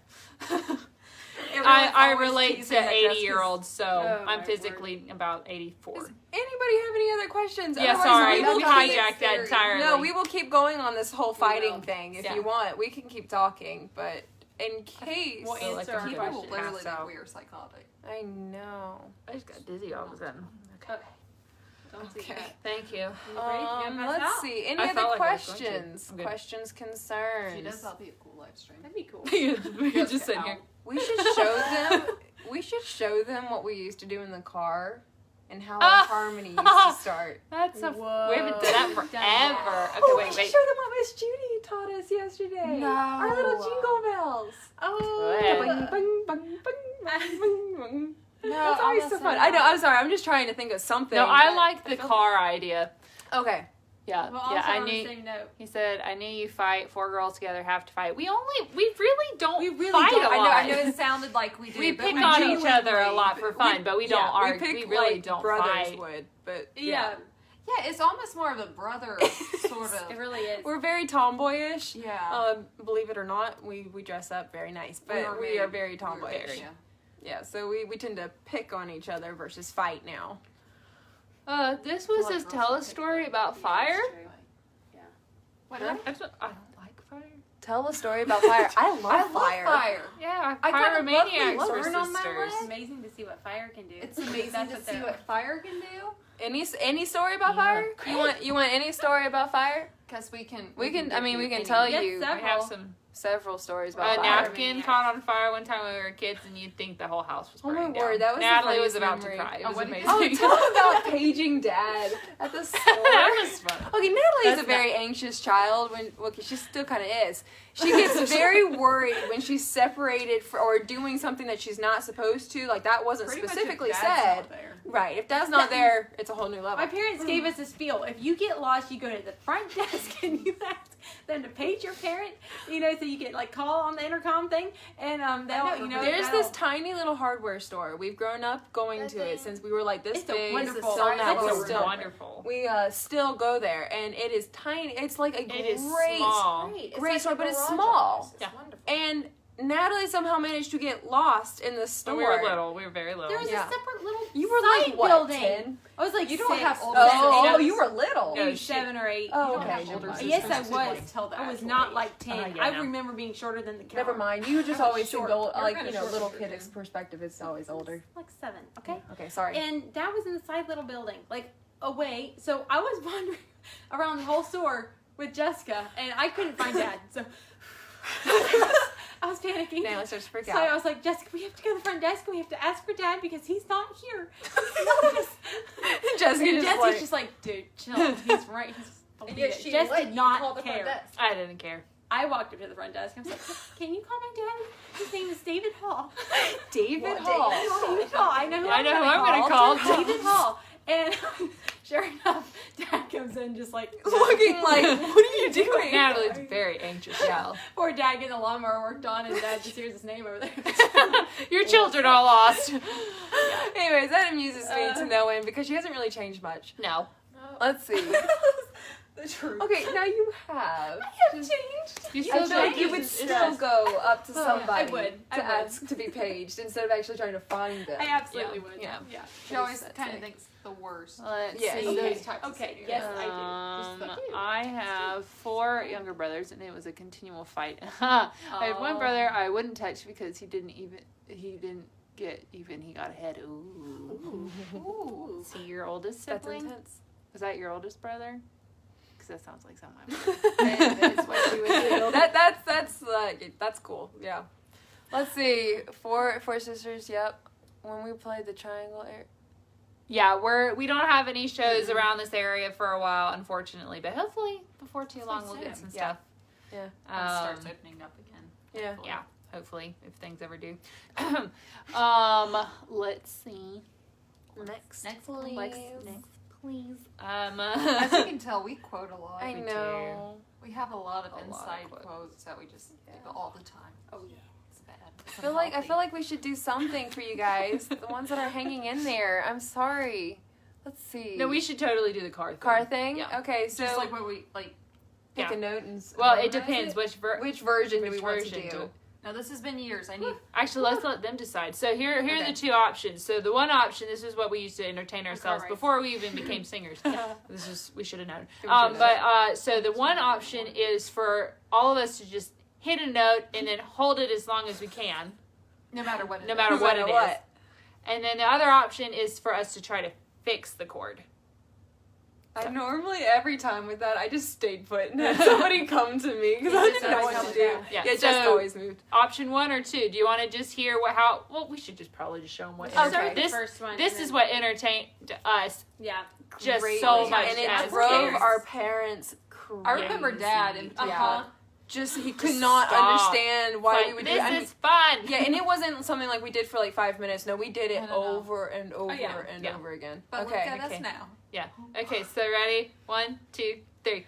Everyone's I always relate teasing to that 80-year-olds, so Oh, my I'm physically about 84. Does anybody have any other questions? Yeah, Otherwise, sorry, we will we keep- hijacked that entirely. No, we will keep going on this whole fighting will. thing if Yeah. you want. We can keep talking, but in case We'll feel like answer our I'm People will questions. literally Pass think out. we are psychotic. I know. I just got dizzy all of a sudden. Okay. Don't see Okay. that. Thank you. You ready? You gonna pass Let's out? see. Any I other felt like I was going to. questions? I'm good. Questions, concerns. She does. That'll be a cool live stream. That'd be cool. You're just sitting here. We should show them. We should show them what we used to do in the car, and how our harmony used to start. That's a. Whoa. We haven't done that Done forever. that. Okay, we wait, should wait. show them what Miss Judy taught us yesterday. No. Our little jingle bells. Oh. Good. Bang, bang, bang, bang, bang, bang. No, That's always so fun. I know. I'm sorry. I'm just trying to think of something. No, I that- like the car idea. Okay. Yeah, Well, also yeah. I on the knew. same note. He said, "I knew you fight. 4 girls together have to fight. We really don't. We really fight don't. a lot. I know it sounded like we do. We but pick we on do. each other a lot for fun, but we don't Yeah, argue. pick We really like don't brothers fight. would, but Yeah. Yeah, it's almost more of a brother sort It of. really is. we're very tomboyish. Yeah. Believe it or not, we dress up very nice, but we are very tomboyish. very. Yeah. Yeah, so we tend to pick on each other versus fight now. This was Like his girls tell a pick story on about you. fire. What? Huh? I don't like fire. Tell a story about fire. I I love fire. Yeah, I got a lovely pyromaniacs were burn on my sisters. It's leg. amazing to see what fire can do. It's amazing That's to what see they're- what fire can do. Any story about Yeah. fire? You want any story about fire? Because we can. We can give tell Yes, you We several. have some several stories a about fire. napkin caught on fire one time when we were kids, and you'd think the whole house was Oh burning my down. word, that was the Natalie was funniest about memory. to cry. It Oh, was what did you amazing. Oh, tell about paging Dad at the store. That was fun. Okay, Natalie is That's a very anxious child. She still kind of is. She gets very worried when she's separated or doing something that she's not supposed to. Like that wasn't Pretty much if specifically Dad's said. not there. Right. If Dad's not there, it's a whole new level. My parents gave us this spiel. If you get lost, you go to the front desk and you ask them to page your parent, so you get like call on the intercom thing, and they'll, There's they'll- this tiny little hardware store. We've grown up going to it since we were like this It's a big. wonderful- Still now, it's we're a still wonderful. We still go there, and it is tiny. It's like a It is great, small. great store, but it's small. Yeah. Wonderful. And Natalie somehow managed to get lost in the store. But we were little. We were very little. There was Yeah. a separate little You were side like what? building. 10? I was like You don't 6, have older Oh, sisters. you were little. No, maybe she- 7 or 8. Oh, You don't okay. have older sisters Yes, I to, was. like, tell the I was actual not age. like 10. yeah, I no. remember being shorter than the counter. Never mind. You just I was always think short. old, You're like kinda little shorter kid than- perspective. It's always older. Like 7. Okay. Okay, sorry. And Dad was in the side little building, like away. So I was wandering around the whole store with Jessica, and I couldn't find Dad. So I was panicking. Natalie starts to freak So out. I was like, Jessica, we have to go to the front desk and we have to ask for Dad because he's not here. Jessica And just Jesse's like, just like, dude, chill. He's right. He's Jess did not care. I didn't care. I walked up to the front desk and I was like, can you call my dad? His name is David Hall. David Hall. David Hall. I know who I know who I'm gonna call. David Hall. And sure enough, Dad comes in just like Looking like, what are you doing? Natalie's very anxious. Yeah. poor Dad getting the lawnmower worked on, and Dad just hears his name over there. Your children are lost. Anyways, that amuses me to no end because she hasn't really changed much. No. Let's see. The truth. Okay, now you have. changed. You I still feel like don't you use would it. still go up to somebody I would. to ask to be paged instead of actually trying to find them. I absolutely Yeah. would. Yeah. Yeah. She always That's kind of sick. thinks the worst. Let's Yes. see. Of those types of Okay. scenarios. Yes, I do. Just like you. I have 4 younger brothers, and it was a continual fight. I have one brother I wouldn't touch because he didn't get even. He got ahead. Ooh. Ooh. Is he your oldest That's sibling? intense. Was that your oldest brother? Because that sounds like something I would That is what you would do. That's cool. Yeah. Let's see. Four sisters. Yep. When we played the triangle. Yeah, we don't have any shows around this area for a while, unfortunately. But hopefully, before too long, we'll get some Yeah. stuff. Yeah. It starts opening up again. Yeah. Yeah, hopefully, if things ever do. Let's see. Next, please. Next, please. As you can tell, we quote a lot. I We know. We have a lot of A lot of inside quotes. quotes that we just give all the time. Oh yeah. It's bad. I feel like we should do something for you guys. The ones that are hanging in there. I'm sorry. Let's see. No, we should totally do the car thing. car thing. Yeah. Okay, so just like what we like. pick yeah. a note and. Well, memorize it depends which Which version do we which want version to do? Now this has been years. I need. Actually, let's let them decide. So here are Okay. the 2 options. So the one option, this is what we used to entertain ourselves right. before we even became singers. We should have known. We should've. So the one option is for all of us to just hit a note and then hold it as long as we can, No matter what. no matter what it is. And then the other option is for us to try to fix the chord. I normally every time with that I just stayed put and had somebody come to me because I didn't know what to do. Yeah, Yeah, so just always moved. option 1 or 2. Do you want to just hear well, we should just probably just show them what Okay. entertained. The This first one. this and is then- what entertained us Yeah. just Greatly. so much and it as drove kids. our parents crazy. I remember Dad in particular. Uh-huh. Just he could not Stop. understand why Like, we would this do it. is fun. Yeah, and it wasn't something like we did for like 5 minutes. No, we did it No. over and over yeah. and Yeah. over again. But okay. look at okay. us now. Yeah. Okay, so ready? 1, 2, 3.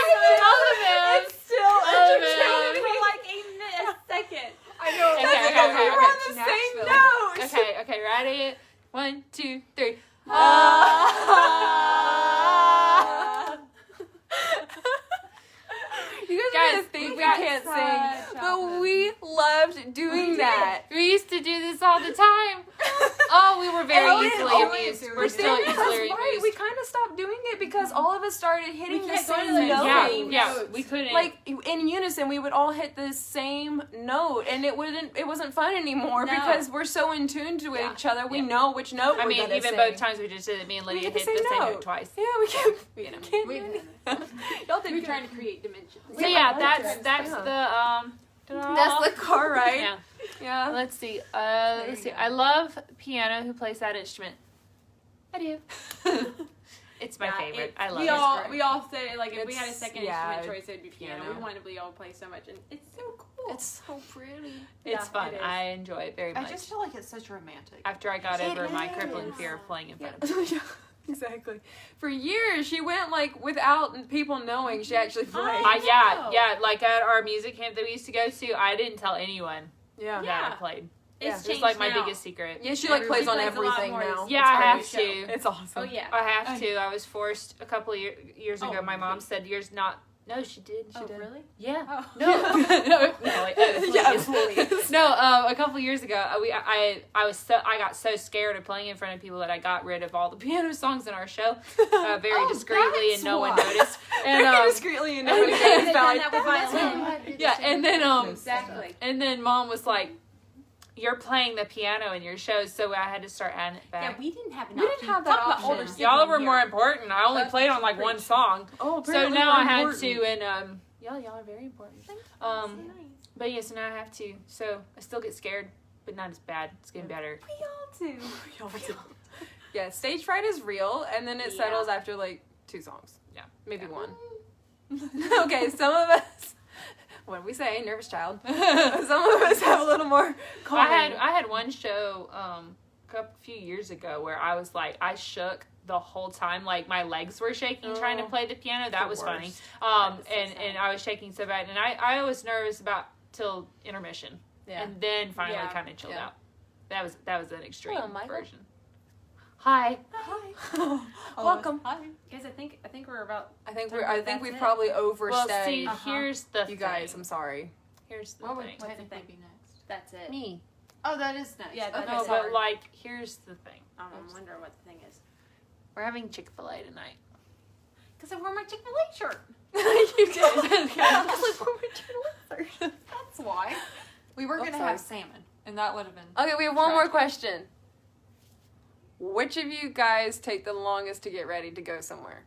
It's still entertaining. For like a second. I know. Okay, That's okay, because okay, we were on the same note. Okay, ready? 1, 2, 3. You Guys, guys think we got can't such sing, but childhood. we loved doing that. We used to do this all the time. Oh, we were very And easily then- amused. oh, We're still That's easily right. amused. We kind of stopped doing it because all of us started hitting the kept going same to the note. yeah, notes. we couldn't. Like in unison, we would all hit the same note, and it wasn't fun anymore No. because we're so in tune to Yeah. each other. We Yeah. know which note I we're mean, gonna even sing. both times we just did it, me and We Lydia hit hit the same note note. twice. Yeah, we can't. You know, Can't we- do it. Y'all did We're good. trying to create dimensions. So yeah, Yeah. that's Yeah. the That's the car ride. Yeah. Yeah. Let's see. There Let's you see. go. I love piano. Who plays that instrument? I do. It's my Yeah, favorite. it- I love we it. all great. we all say like if we had a It's- second yeah, instrument choice, it'd be piano. piano. We wanted to all play so much, and it's so cool. It's so pretty. It's Yeah, fun. it is. I enjoy it very I much. just feel like it's such romantic. After I got It over my is. crippling fear of playing in front of Yeah, exactly. For years, she went like without people knowing she actually played. yeah, like at our music camp that we used to go to, I didn't tell anyone Yeah. that I played. It's It's like my changed now. biggest secret. Yeah, she like plays on Everybody plays a lot everything more now. this- Yeah, It's I hard have to to. It's awesome. Oh yeah. I have to. I was forced a couple of years ago. Oh, My mom really? said, "Yours not." No, she did. She Oh did. really? Yeah. Oh No, no, like, Yeah, please. No, a couple years ago, I got so scared of playing in front of people that I got rid of all the piano songs in our show, very Oh, discreetly, that's and no one why. noticed. Very And discreetly and and nobody then- knows about That with violin. yeah, and then Exactly. and then mom was like, "You're playing the piano in your shows," so I had to start adding it Yeah, back. we didn't have an We didn't option. have that Talk about option. older Y'all sibling were more here. important. I only That's played on like one preach. song, Oh, so apparently now we're I had important. to. And y'all are very important. But yes, now I have to. So I still get scared, but not as bad. It's getting better. We all do. Yeah, stage fright is real, and then it Yeah. settles after like 2 songs. Yeah. Maybe Yeah. 1. Okay, some of us, what do we say, nervous child. Some of us have a little more calming. I had one show a few years ago where I was like, I shook the whole time, like my legs were shaking trying to play the piano. That The was funny. worst. That is so sad. And I was shaking so bad, and I was nervous about till intermission, Yeah. and then finally Yeah. kind of chilled Yeah. out. That was an extreme Hello, Michael. version. Hi. Hi. Welcome. Hi. Guys, I think we're about. I think That's we've it. probably Well, overstayed. see, Uh-huh. here's the You guys, thing. I'm sorry. Here's the What would thing. you think would be next? That's it. Me. Oh, that is next. Yeah, that's okay, No, sorry. but like, here's the thing. I'm wondering what the thing is. We're having Chick-fil-A tonight. Because I wore my Chick-fil-A shirt. You did. That's why. We were going to sorry. have salmon, and that would have been. Okay, we have one more Tragic. question. Which of you guys take the longest to get ready to go somewhere?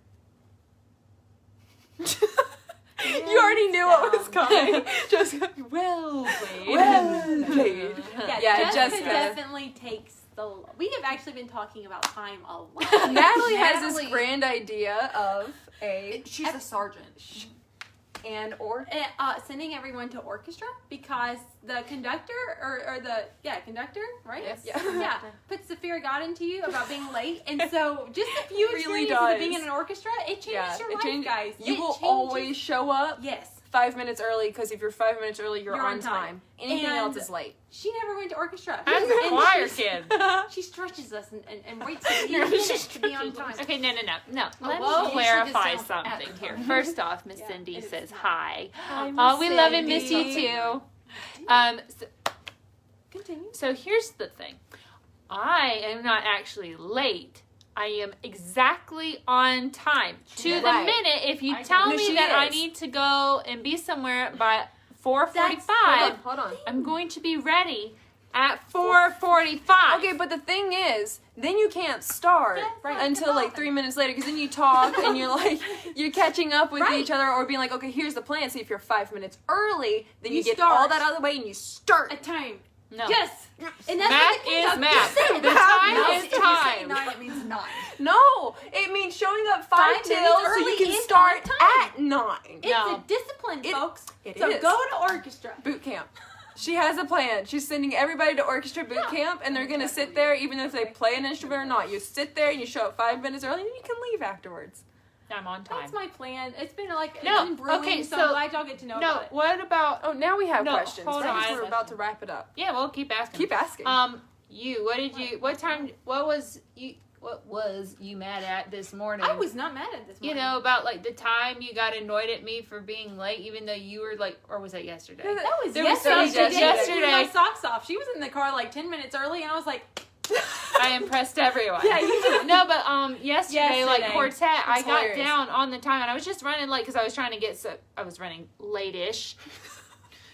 You already knew what was coming. Just Well played. well played. Yeah, Jessica Jessica. definitely takes the. We have actually been talking about time a lot. Natalie has this Natalie- grand idea of a She's a sergeant. Sending everyone to orchestra because the conductor or the conductor, right? Yes. Yeah, puts the fear of God into you about being late, and so just a few It really experiences of does. being in an orchestra, it changes your life, changes- guys. You It will changes- always show up Yes. 5 minutes early because if you're 5 minutes early, you're on time. Anything And- else is late. She never went to orchestra. I'm And a choir she's- kid. She stretches us and waits for the minutes to be on time. Okay, no. Let well, me you clarify should just don't something at here. the First off, Miss Yeah, Cindy it is says not. hi. Hi, We love and miss you too. Continue. So here's the thing. I am not actually late. I am exactly on time. To the Right. minute, if you I tell know me she that I is. need to go and be somewhere by 4:45, Hold on. I'm going to be ready at 4:45. Okay, but the thing is, then you can't start Right. until like 3 minutes later because then you talk and you're like, you're catching up with Right. each other or being like, okay, here's the plan. See, if you're 5 minutes early, then you, You get start. all that out of the way and you start. A time. No. Yes. And that's Math what the is conductor math. said. The time No, is if you say time. 9, it means 9. No, it means showing up 5 5 till minutes so you early can is start on time. at 9. It's No. a discipline, It- folks. it so is. go to orchestra. Boot camp. She has a plan. She's sending everybody to orchestra boot camp, and they're gonna sit there even if they play an instrument or not. You sit there and you show up 5 minutes early, and you can leave afterwards. I'm on time. That's my plan. It's been like No, it's been brewing, okay, so so- I'm glad y'all get to know No, about it. what about? Oh, now we have No, questions. hold Right as on. we're about to wrap it up. Yeah, well, keep asking. Keep asking. What was you mad at this morning? I was not mad at this. You morning. know, about like the time you got annoyed at me for being late, even though you were like, or was that yesterday? that was There was yesterday. something She did yesterday. my socks off. She was in the car like 10 minutes early, and I was like, I impressed everyone. Yeah, you did. No, but yesterday, like Yesterday. quartet, I got hilarious. down on the time, and I was just running late because I was trying to get. I was running late-ish.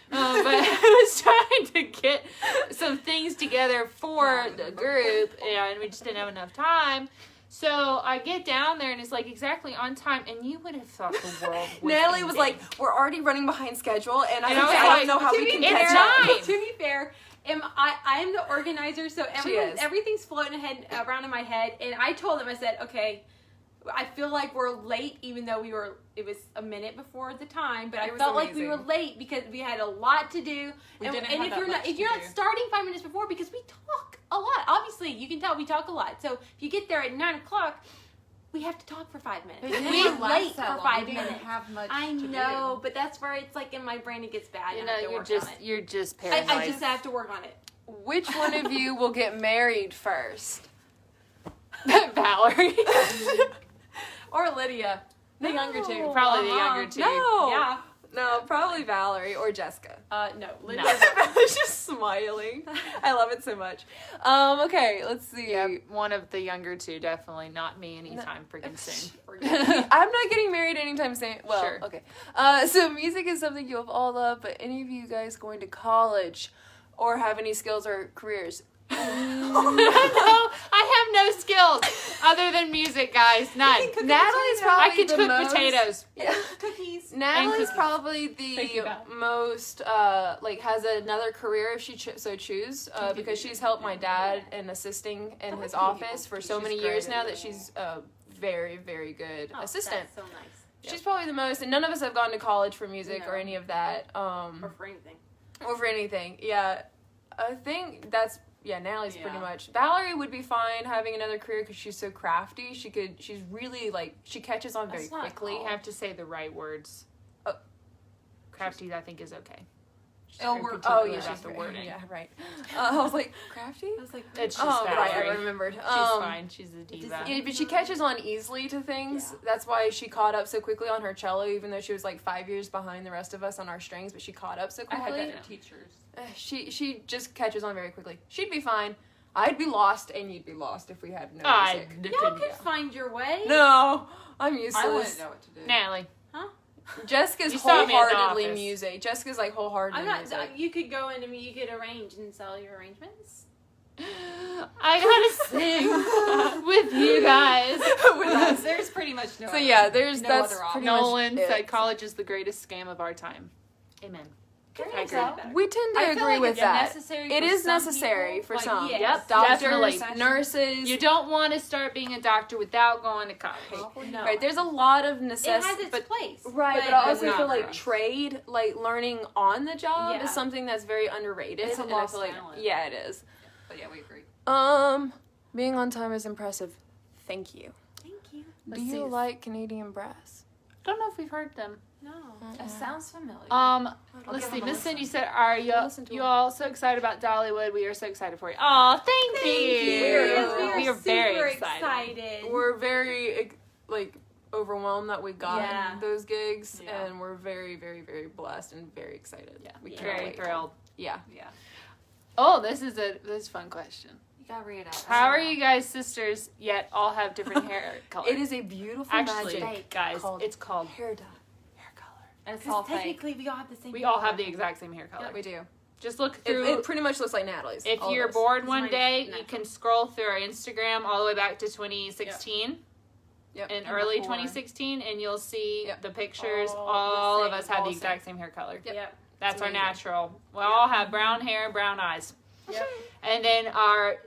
But I was trying to get some things together for the group, and we just didn't have enough time. So I get down there, and it's like exactly on time, and you would have thought the world was Natalie was ending. like, "We're already running behind schedule," and I And was I was like, "I like, don't know how to we be can it's catch time. up." To be fair, I am the organizer, so is. everything's floating around in my head. And I told them, I said, okay, I feel like we're late, even though it was a minute before the time, but I It was felt like we were amazing. late because we had a lot to do. We And didn't if have that you're much if you're to not do. starting 5 minutes before, because we talk a lot. Obviously, you can tell we talk a lot. So if you get there at 9:00, we have to talk for 5 minutes. It We're didn't last late for that long. 5 We didn't minutes. have much I to know, do. but that's where it's like in my brain it gets bad. You and know, I have to work on it. you're just paranoid. I just have to work on it. Which one of you will get married first? Valerie. Or Lydia. The younger two. Oh, Probably the younger two. No. Yeah. No, probably Valerie or Jessica. No. Lydia. Valerie's just smiling. I love it so much. Okay, let's see. Yeah, one of the younger two, definitely not me anytime freaking soon. I'm not getting married anytime soon. Well, Sure. okay. So music is something you have all loved, but any of you guys going to college or have any skills or careers? No, I have no skills other than music, guys. None. Natalie's I probably can the cook most, potatoes. Yeah. Cookies. Natalie's cookies. probably Thank you, the Val. most like has another career if she so choose because she's helped my dad in assisting in his office for so many years now that she's a very very good Oh, assistant. That's so nice. She's probably the most, and none of us have gone to college for music No. or any of that Or for anything. or for anything. Yeah, I think that's. Yeah, Natalie's pretty Yeah. much. Valerie would be fine having another career because she's so crafty. She's really like, she catches on very That's not quickly. You have to say the right words. Oh. Crafty, I think, is okay. She's Oh, very we're- particular Oh yeah, about she's the very, wording. yeah, right. I was like, crafty? I was like, It's just Oh, right, Valerie. I remembered. She's Um, fine. She's a diva. Yeah, but she catches on easily to things. Yeah. That's why she caught up so quickly on her cello, even though she was like 5 years behind the rest of us on our strings. But she caught up so I had quickly. better teachers. She just catches on very quickly. She'd be fine. I'd be lost, and you'd be lost if we had no I music. y'all could find your way. No, I'm useless. I wouldn't know what to do. Natalie. Jessica's You saw me at the wholeheartedly office. music. Jessica's like wholeheartedly I'm not. music. You could go into me. You could arrange and sell your arrangements. I gotta sing with you guys. With us. There's pretty much no. So yeah, there's no that's other option. pretty Nolan much said it. college is the greatest scam of our time. Amen. I agree. We tend to I feel agree like with it's that. necessary It for is some necessary people, for like, some. yes, Yep, Doctors, definitely. nurses. You don't want to start being a doctor without going to college. No. Right, there's a lot of It necessity. has its place. Right, but I also not feel for like us. trade, like learning on the job, Yeah. is something that's very underrated. It's a and I lost feel like, talent. yeah, it is. But yeah, we agree. Being on time is impressive. Thank you. Thank you. Do you like Canadian brass? Don't know if we've heard them. No. That sounds familiar. Let's give see. them a Miss Cindy listen. said, "Are Listen to you 'em. all so excited about Dollywood? We are so excited for you." Oh, thank you. you. We are very super excited. We're very like overwhelmed that we got Yeah. those gigs, Yeah. and we're very, very, very blessed and very excited. Yeah, we can't very wait. thrilled. Yeah. yeah. Oh, this is a fun question. You gotta read it out. How are you guys sisters yet all have different hair colors? It is a beautiful Actually, magic. guys, called it's called hair dye. hair color. It's all Because fake. technically we all have the same. We all have the exact same hair color. We do. Just look It, through. it pretty much looks like Natalie's. If all of you're us. bored This one mine's day, you natural. can scroll through our Instagram all the way back to 2016 Yep. and And early before. 2016, and you'll see Yep. the pictures. All All the of same, us have all the same. exact same hair color. Yep. Yep. That's It's our amazing. natural. We all have brown hair, brown eyes. Yep. And then our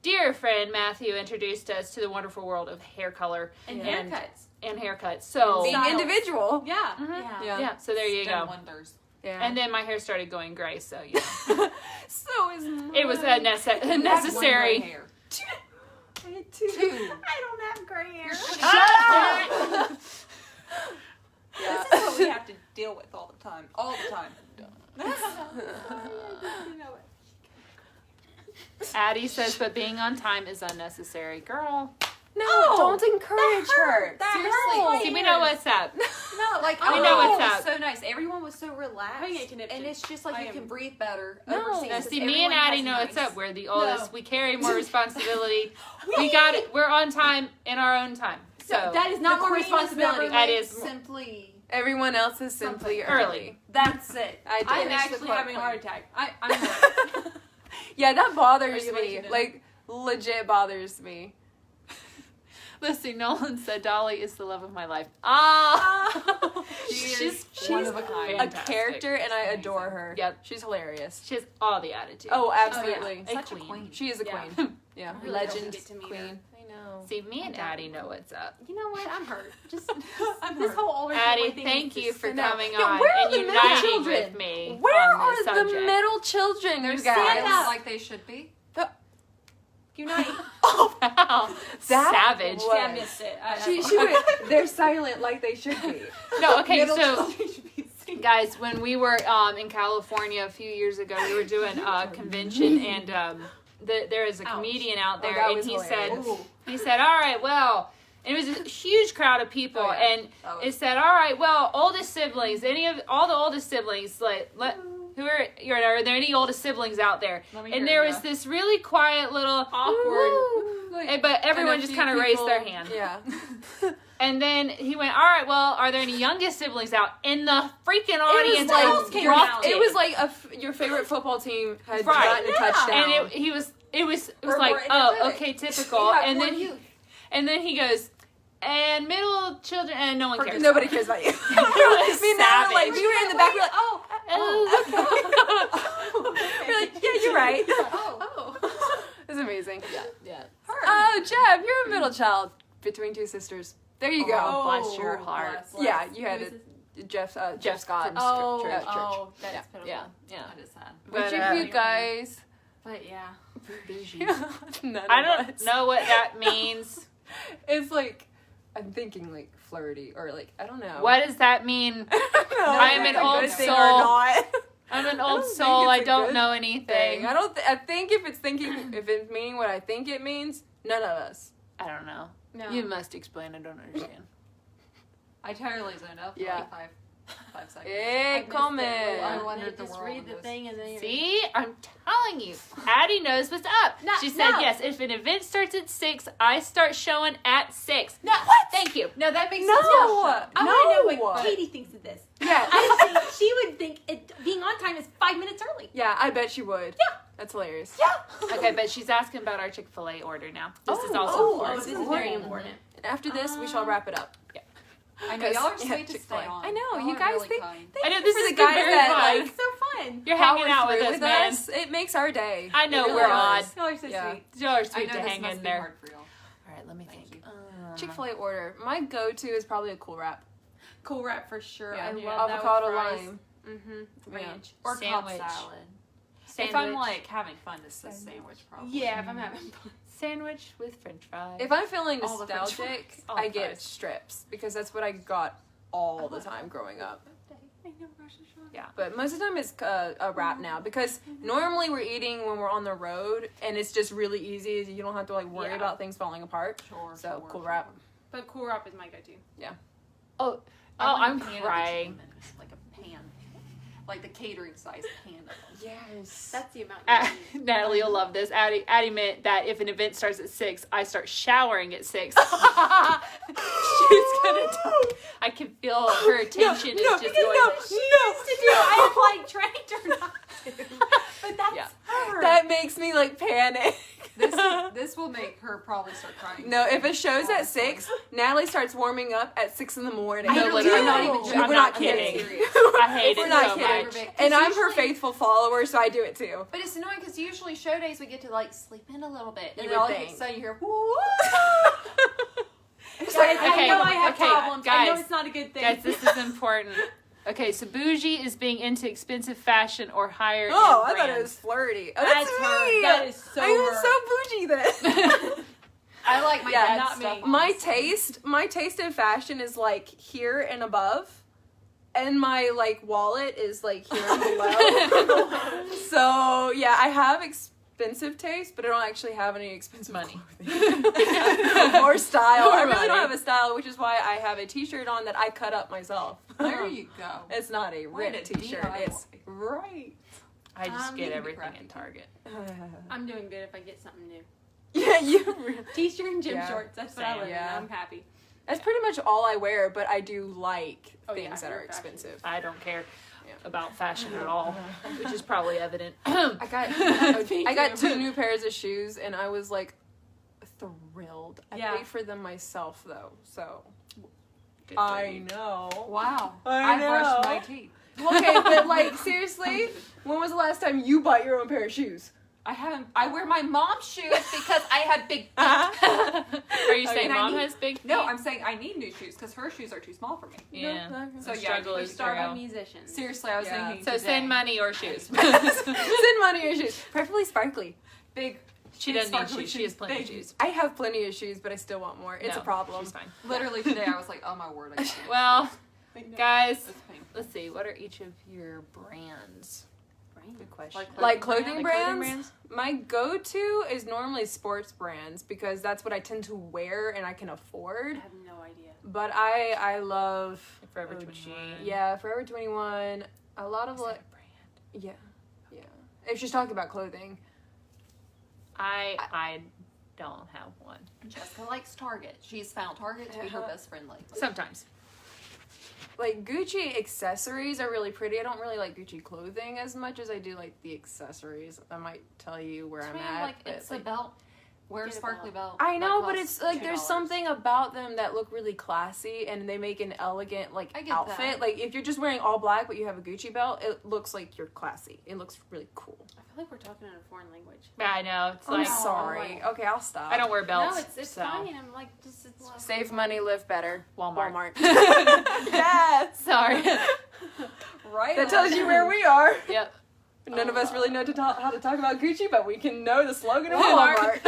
dear friend Matthew introduced us to the wonderful world of hair color And Yeah. haircuts. and haircuts. So Being Styles. individual. Yeah. Mhm. Yeah. yeah, so there you Done go. wonders. Yeah. And then my hair started going gray, so you know. so is mine. It was a You have one necessary. gray hair. I had two. I don't have gray hair. Shut up! This is what we have to deal with all the time. All the time. Addie says, but being on time is unnecessary. Girl, No, don't encourage her. Seriously. See, we know what's up. No, like We know what's it was up. so nice. Everyone was so relaxed, I get conniption. and it's just like I you am- can breathe better. No. overseas, Now, 'cause see, me and everyone Addie has know what's nice- up. We're the oldest. No. We carry more responsibility. We got it. We're on time in our own time. So That is not The more queen is responsibility. never That late, is- simply. Everyone else is simply Something. early. That's it. I do. I'm Finish the actually quote, having a queen. heart attack. I'm Yeah, that bothers Are you me. listening to Like, legit bothers me. listen, Nolan said Dolly is the love of my life. Ah, She's She's one of a kind. a fantastic. character, and I Amazing. adore her. Yep. She's hilarious. She has all the attitude. Oh, absolutely. A Such a queen. queen. She is a Yeah. queen. Yeah, really legend don't get to meet queen. her. I know. See, me and Addie know what's up. You know what? I'm hurt. Just I'm this hurt. whole older Addie, thing thank is you just- for I know. coming Yeah, on where are and the middle uniting children? with me Where on are this the subject. middle children, you Stand guys? up. Like they should be. Unite. Oh, wow. That Savage. was- Yeah, I missed it. She would, they're silent like they should be. No, okay, Middle so children should be seen. guys, when we were in California a few years ago, we were doing a convention, and there is a comedian out there, that and was he hilarious. said, all right, well, and it was a huge crowd of people, Oh, yeah. and That it was- said, all right, well, oldest siblings, all the oldest siblings, like, are there any oldest siblings out there? Let me And hear there it, was yeah. this really quiet little Awkward. but everyone And a just few kind of raised their people- hand. Yeah. And then he went, all right, well, are there any youngest siblings out? And the freaking audience like- was came rocked out. It was like your favorite football team had Right. gotten a touchdown. and it was We're like, more oh, energetic. okay, typical. Yeah, and more then youth. and then he goes, and middle children, and no one cares. Nobody cares about you. was Me and Nana, like, savage. we were in the back, we're like, Oh, we're like, yeah, you're right. Oh. It's amazing. yeah. Oh, Jeb, you're a middle child between two sisters. There you go. Oh, bless your heart. Yeah, you had Who's it. Jeff Jeff Scott. from Oh, church. oh, that's Yeah. pitiful. Yeah, yeah. That is sad. Would you But, you guys? But yeah. None I of don't us. know what that means. It's like, I'm thinking like flirty or like, I don't know. What does that mean? I don't know I if am it's an a old good thing or soul. not. I'm an I old don't think soul. it's I a don't good know thing. anything. I don't. I think if it's meaning what I think it means, none of us. I don't know. No. You must explain. I don't understand. I totally zoned out for Yeah. like 5 seconds. Hey, I comment. I wondered the just world read the was- thing and then you're See, I'm telling you, Addie knows what's up. No, She said no. yes. If an event starts at 6, I start showing at 6. No, what? Thank you. No, that makes No. sense. No. I want to know what No. Katie thinks of this. Yeah. I think she would think being on time is 5 minutes early. Yeah, I bet she would. Yeah. That's hilarious. Yeah. Okay, but she's asking about our Chick-fil-A order now. This is also Oh, important. this is very important. And after this, we shall wrap it up. I know y'all are 'Cause- sweet yeah, to stay Chick-fil-A. on. I know, Y'all you are guys really think- kind. I know you this for is the guys very that, fun. like, It's so fun. You're Power hanging out with through us, man. It makes our day. I know, It we're really odd. does. Y'all are so Yeah. sweet. Y'all are I sweet know to this hang must in be there. hard for y'all. All right, let me Thank think. Chick-fil-A order. My go-to is probably a cool wrap. Cool wrap for sure. Yeah. I love Yeah. that Avocado with fries. lime. Mm-hmm. Yeah. Ranch. Or Sandwich. Cobb salad. Sandwich. If I'm like having fun, it's a sandwich probably. Yeah, if I'm having fun. Sandwich with French fries. If I'm feeling All the French nostalgic, fries. All I the get fries. strips because that's what I got all the time growing up. I know, Rosh Hashanah. Yeah. But most of the time it's a wrap now because normally we're eating when we're on the road and it's just really easy. You don't have to like worry Yeah. about things falling apart. Sure, So sure, cool sure. wrap. But cool wrap is my go-to. Oh, I want I'm a pan of the crying. chicken minutes, like a pan. Like the catering size pan of them. Yes. That's the amount you need. Natalie will love this. Addie meant that if an event starts at 6, I start showering at 6. She's gonna die. I can feel her attention is just going. I have like trained her not to. But that's Yeah. her. That makes me like panic. This will make her probably start crying. No, if it shows at 6, Natalie starts warming up at 6 in the morning. No, literally, literally. I'm not even joking. I'm We're not not kidding. kidding. I hate We're it not so kidding. much. And I'm her usually- faithful follower, so I do it too. But it's annoying because usually show days we get to like sleep in a little bit. And You then would all of a think. sudden you hear, woo! Guys, Okay, I know I have okay, problems. I know guys. it's not a good thing. Guys, this is important. Okay, so bougie is being into expensive fashion or higher Oh, I end thought it brands. was flirty. Oh, That's that's her. me. That is so I am her. so bougie then. I like my Yeah, dad's not stuff. me. my taste in fashion is like here and above, and my like wallet is like here and below. So yeah, I have expensive taste, but I don't actually have any expensive Money. clothing. Or style. I Or really money. don't have a style, which is why I have a t-shirt on that I cut up myself. There you go. It's not a Way ripped to t-shirt. DIY. It's right. I just You get can be everything crafty. in Target. I'm doing good if I get something new. Yeah, you. T-shirt and gym Yeah. shorts. That's what I Same. live in. Yeah. I'm happy. That's pretty much all I wear, but I do like Oh, yeah, things that you're are fashion. expensive. I don't care Yeah. about fashion at all, which is probably evident. I got too. 2 new pairs of shoes, and I was like thrilled. I Yeah. paid for them myself though, so Good for I you. know. Wow. I brushed know. my teeth. Okay, but like seriously, when was the last time you bought your own pair of shoes? I haven't. I wear my mom's shoes because I have big feet. Are you saying And I mom need- has big feet? No, I'm saying I need new shoes because her shoes are too small for me. Yeah. So The yeah, struggle we is Start real. with musicians. Seriously, I was Yeah. thinking. So today, send money or shoes. Send money or shoes, preferably sparkly. Big. She big doesn't need sparkly shoes. She has plenty of big- shoes. I have plenty of shoes, but I still want more. It's No, a problem. She's fine. Literally today, I was like, oh my word. I can't. Well, guys, It's painful. let's see. What are each of your brands? Good question. Like clothing Like brands? clothing brands? My go-to is normally sports brands because that's what I tend to wear and I can I afford. have no idea. But I love Forever OG. 21. Yeah, Forever 21. A lot of Is that like a brand? yeah. If she's talking about clothing. I don't have one. Jessica likes Target. She's found Target to be her best friend lately. Sometimes. Like Gucci accessories are really pretty. I don't really like Gucci clothing as much as I do like the accessories. I might tell you where To I'm me, at. like but, it's like, a belt. Wear a Get a sparkly belt. I know, that but costs it's like there's $2. something about them that look really classy and they make an elegant like I get outfit. that. Like if you're just wearing all black but you have a Gucci belt, it looks like you're classy. It looks really cool. I feel like we're talking in a foreign language. Yeah, I know. It's I'm like sorry. Okay, I'll stop. I don't wear belts. No, it's so. fine. I'm like, just it's Save money, live better. Walmart. Yes. Sorry. Right. That tells you where we are. Yep. None of us really know how to talk about Gucci, but we can know the slogan of Walmart.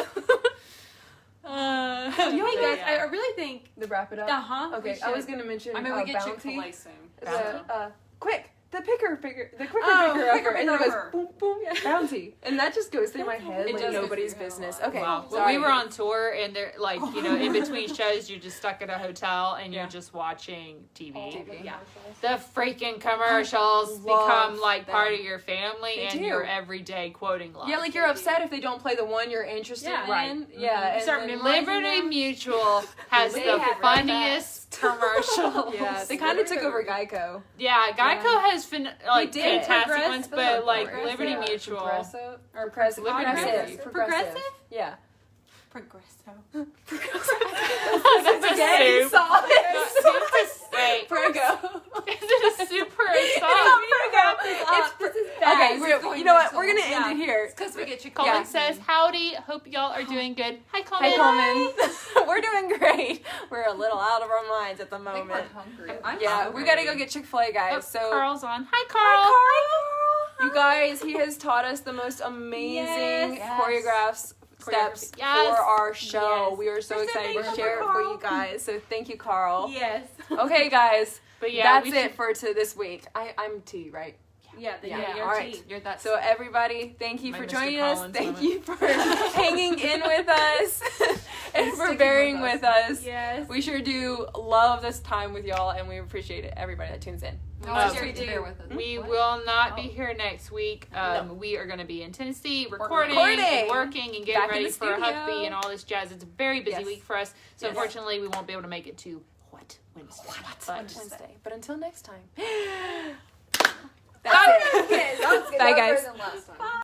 Walmart. You know, guys, I really think. To wrap it up. Uh-huh. Okay, I was gonna mention. I mean, we get Bounty. Chick-fil-A soon. The, quick, the quicker, the quicker Oh, picker picker upper, and then it goes upper. boom, boom, Bounty, and that just goes through my head It like does go nobody's through your head a business. lot. Okay, Wow. When sorry. we were on tour and they're like, you know, in between shows, you're just stuck at a hotel and you're Yeah. just watching TV. TV. Yeah. The freaking commercials Love become like them. part of your family They and do. your everyday quoting lines. Yeah, like you're upset if they don't play the one you're interested Yeah. in. Right. Mm-hmm. Yeah, You and start then- memorizing Liberty them. Mutual has They the have funniest commercials. Yeah, they kind of took over Geico. Yeah, Geico has like did. fantastic Progressive. ones, but like Progressive. Liberty Yeah, Mutual. Progressive. Progressive. Progressive. Yeah. Progresso. That's a Spaghetti soup. sauce. Wait, Prego. is it a soup or a It's sauce? not Prego. Okay, This is going you know what? mental. We're gonna end Yeah. it here. It's because we get Coleman Chick-fil-A. says, howdy, hope y'all are doing good. Hi, Coleman. Hey, Coleman. We're doing great. We're a little out of our minds at the I think moment. we're hungry. I'm Yeah, hungry. we gotta go get Chick-fil-A, Oh, guys. So, Carl's on. Hi, Hi, Carl. you guys, he has taught us the most amazing Yes. choreographs. Steps Yes. for our show. Yes. We are so We're so excited to thankful share it for for Carl. you guys. So thank you, Carl. Yes. Okay, guys, But yeah, that's we it should- for this week. I'm T, right? Yeah. Yeah, Your all right. team. You're that. So everybody, thank you My for Mr. joining us. Collins Thank moment. you for hanging in with us and for sticking bearing with with us. Yes. We sure do love this time with y'all, and we appreciate it. Everybody that tunes in. we Oh, just we need to do. bear with us. We What? will not be Oh. here next week. We are going to be in Tennessee Recording. recording and working and getting Back in ready the for studio. Huckabee and all this jazz. It's a very busy Yes. week for us. So Yes. unfortunately, we won't be able to make it to Wednesday. But Wednesday. But until next time. That's Bye. it. Bye, guys. Than last time.